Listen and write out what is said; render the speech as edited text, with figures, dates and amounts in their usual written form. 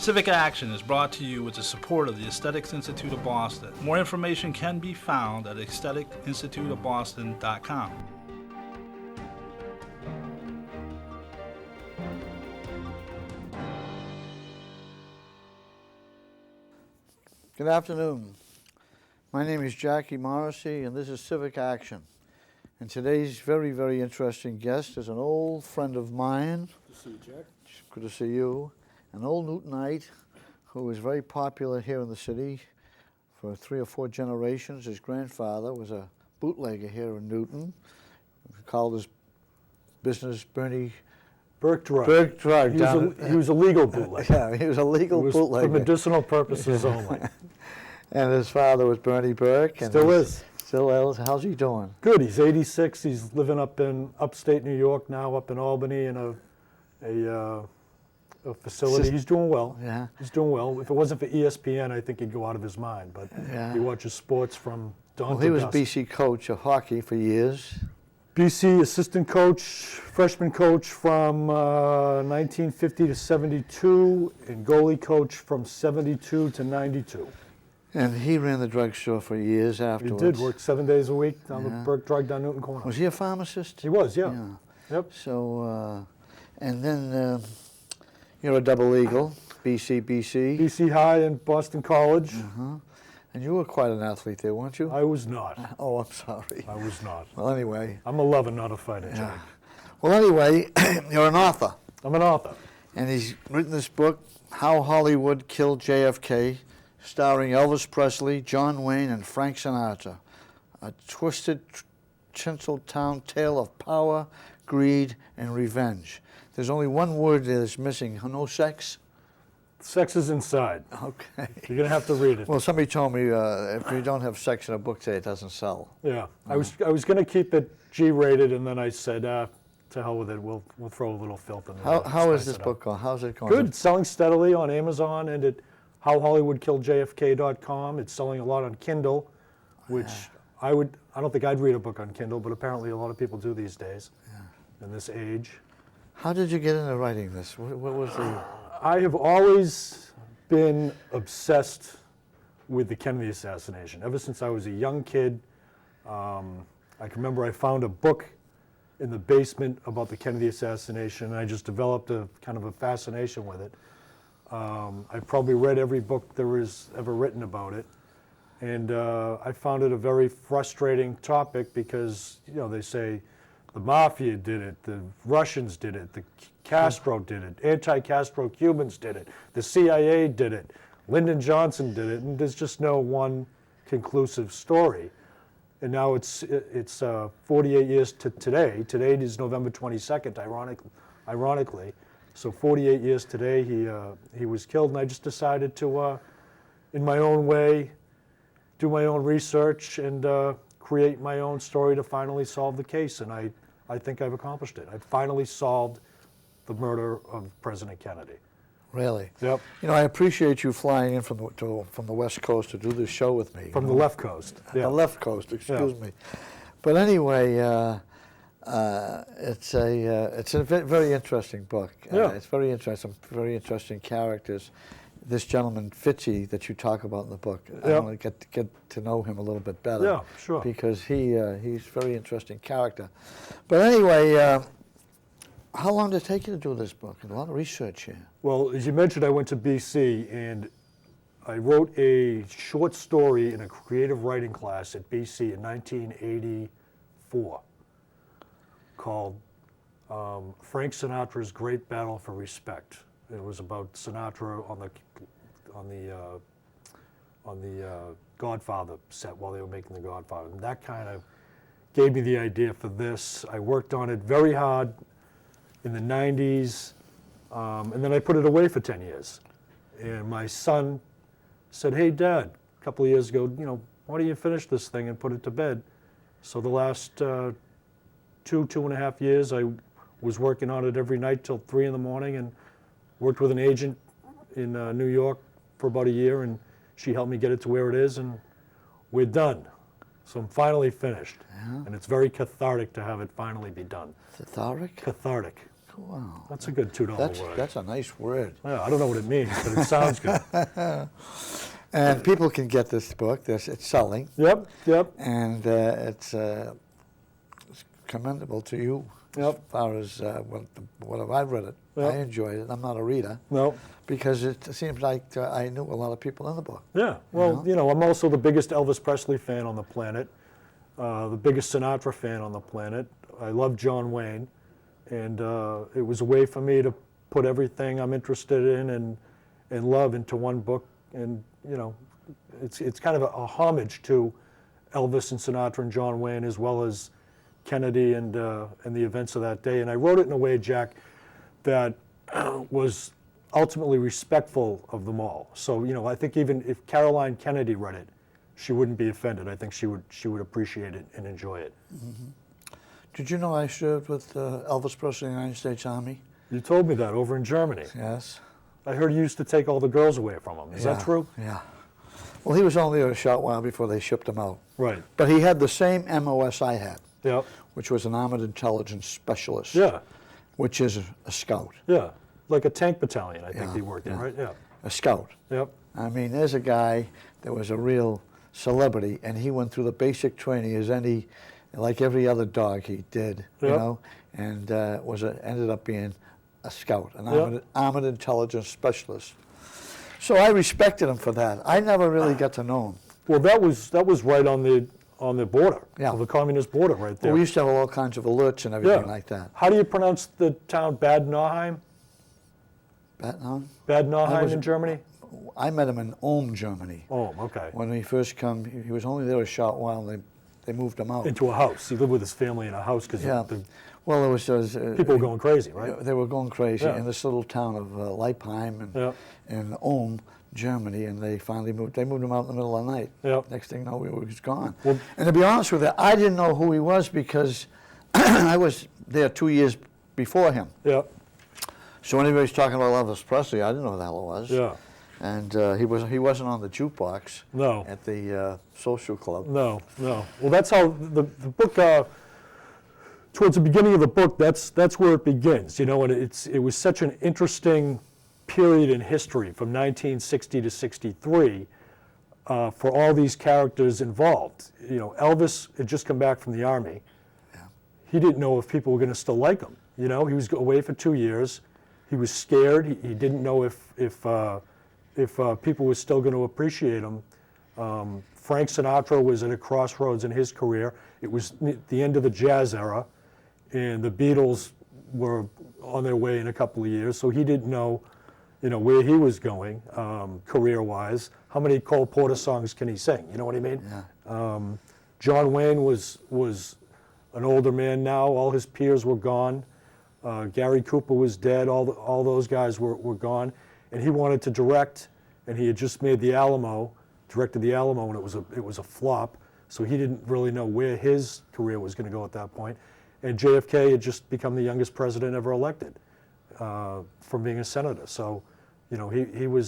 Civic Action is brought to you with the support of the Aesthetics Institute of Boston. More information can be found at aestheticinstituteofboston.com. Good afternoon. My name is Jackie Morrissey, and this is Civic Action. And today's very, very interesting guest is an old friend of mine. Good to see you, Jack. Good to see you. An old Newtonite who was very popular here in the city for 3 or 4 generations. His grandfather was a bootlegger here in Newton. He called his business Burke Drug. Burke Drug. He was a legal bootlegger. Yeah, he was a legal bootlegger. For medicinal purposes only. And his father was Bernie Burke. And Still is. Still is. How's he doing? Good. He's 86. He's living up in upstate New York now, up in Albany in a facility. He's doing well. Yeah. He's doing well. If it wasn't for ESPN, I think he'd go out of his mind. But yeah. He watches sports from dawn to dusk. He was BC coach of hockey for years. BC assistant coach, freshman coach from 1950 to 72, and goalie coach from 72 to 92. And he ran the drugstore for years afterwards. He did, work 7 days a week down the Burke Drug down Newton Corner. Was he a pharmacist? He was, yeah. Yep. So, and then you're a double eagle, BC. BC High and Boston College. And you were quite an athlete there, weren't you? I was not. Oh, I'm sorry. I was not. Well, anyway. I'm a lover, not a fighter, Jack. Well, anyway, you're an author. I'm an author. And he's written this book, How Hollywood Killed JFK, starring Elvis Presley, John Wayne, and Frank Sinatra. A twisted Tinseltown tale of power, greed, and revenge. There's only one word that is missing. No sex? Sex is inside. Okay. You're going to have to read it. Well, somebody told me if you don't have sex in a book today, it doesn't sell. Yeah. I was going to keep it G-rated, and then I said, to hell with it. We'll throw a little filth in there. How is this book going? How's it going? Good. Selling steadily on Amazon and at howhollywoodkilledjfk.com. It's selling a lot on Kindle, which I don't think I'd read a book on Kindle, but apparently a lot of people do these days in this age. How did you get into writing this? What was the... I have always been obsessed with the Kennedy assassination. Ever since I was a young kid, I can remember I found a book in the basement about the Kennedy assassination, and I just developed a kind of a fascination with it. I probably read every book there was ever written about it, and I found it a very frustrating topic because, you know, they say the mafia did it, the Russians did it, the Castro did it, anti-Castro Cubans did it, the CIA did it, Lyndon Johnson did it, and there's just no one conclusive story. And now it's 48 years to today. Today is November 22nd, ironically. So 48 years today, he was killed, and I just decided to, in my own way, do my own research and create my own story to finally solve the case. And I think I've accomplished it. I've finally solved the murder of President Kennedy. Really? Yep. You know, I appreciate you flying in from the West Coast to do this show with me. From the left coast. Yeah. The left coast, excuse me. But anyway, it's a very interesting book. It's very interesting characters. This gentleman, Fitzy, that you talk about in the book, I want to get to know him a little bit better. Yeah, sure. Because he's a very interesting character. But anyway, how long did it take you to do this book? A lot of research here. Well, as you mentioned, I went to BC, and I wrote a short story in a creative writing class at BC in 1984 called Frank Sinatra's Great Battle for Respect. It was about Sinatra on the Godfather set while they were making The Godfather. And that kind of gave me the idea for this. I worked on it very hard in the 90s, and then I put it away for 10 years. And my son said, "Hey, Dad," a couple of years ago, you know, why don't you finish this thing and put it to bed? So the last 2.5 years, I was working on it every night till 3 in the morning, and worked with an agent in New York for about a year, and she helped me get it to where it is, and we're done. So I'm finally finished. And it's very cathartic to have it finally be done. Cathartic? Cathartic. Wow. That's a good $2 word. That's a nice word. Yeah, I don't know what it means, but it sounds good. And people can get this book. It's selling, Yep, yep, and it's commendable to you Yep. as far as what have I read it. Yep. I enjoyed it. I'm not a reader no. because it seems like I knew a lot of people in the book. Yeah, well, I'm also the biggest Elvis Presley fan on the planet, the biggest Sinatra fan on the planet. I love John Wayne, and it was a way for me to put everything I'm interested in and love into one book. And it's kind of a homage to Elvis and Sinatra and John Wayne, as well as Kennedy and the events of that day. And I wrote it in a way, Jack, that was ultimately respectful of them all. So I think even if Caroline Kennedy read it, she wouldn't be offended. I think she would appreciate it and enjoy it. Mm-hmm. Did you know I served with Elvis Presley in the United States Army? You told me that over in Germany. Yes. I heard you used to take all the girls away from him. Is that true? Yeah. Well, he was only there a short while before they shipped him out. Right. But he had the same MOS I had, Yep. which was an armored intelligence specialist. Yeah. Which is a scout. Yeah. Like a tank battalion, I think Yeah, he worked in, yeah. right? Yeah. A scout. Yep. I mean, there's a guy that was a real celebrity, and he went through the basic training as like every other dog he did, Yep. and ended up being a scout, an Yep. armored intelligence specialist. So I respected him for that. I never really got to know him. Well, that was right on the border, Yeah. of the communist border, right there. We used to have all kinds of alerts and everything Yeah. like that. How do you pronounce the town Bad Nauheim? Bad Nauheim in Germany? I met him in Ulm, Germany. Oh, okay. When he first come, he was only there a short while, and they moved him out. Into a house. He lived with his family in a house because Yeah. the Well, it was people were going crazy, right? They were going crazy Yeah. in this little town of Leipheim Yeah. in Ulm, Germany, and they finally moved. They moved him out in the middle of the night. Yeah. Next thing you know, he was gone. Well- And to be honest with you, I didn't know who he was because I was there 2 years before him. Yeah. So when everybody's talking about Elvis Presley, I didn't know who the hell it was. Yeah. And he wasn't on the jukebox No. at the social club. No. Well, that's how the book. Towards the beginning of the book, that's where it begins. And it was such an interesting period in history from 1960 to 63 for all these characters involved. Elvis had just come back from the Army. Yeah. He didn't know if people were going to still like him. He was away for 2 years. He was scared. He didn't know if people were still going to appreciate him. Frank Sinatra was at a crossroads in his career. It was the end of the jazz era, and the Beatles were on their way in a couple of years, so he didn't know, where he was going career-wise. How many Cole Porter songs can he sing? You know what I mean? Yeah. John Wayne was an older man now. All his peers were gone. Gary Cooper was dead. All those guys were gone, and he wanted to direct, and he had just made directed the Alamo, and it was a flop. So he didn't really know where his career was going to go at that point. And JFK had just become the youngest president ever elected from being a senator. So, he was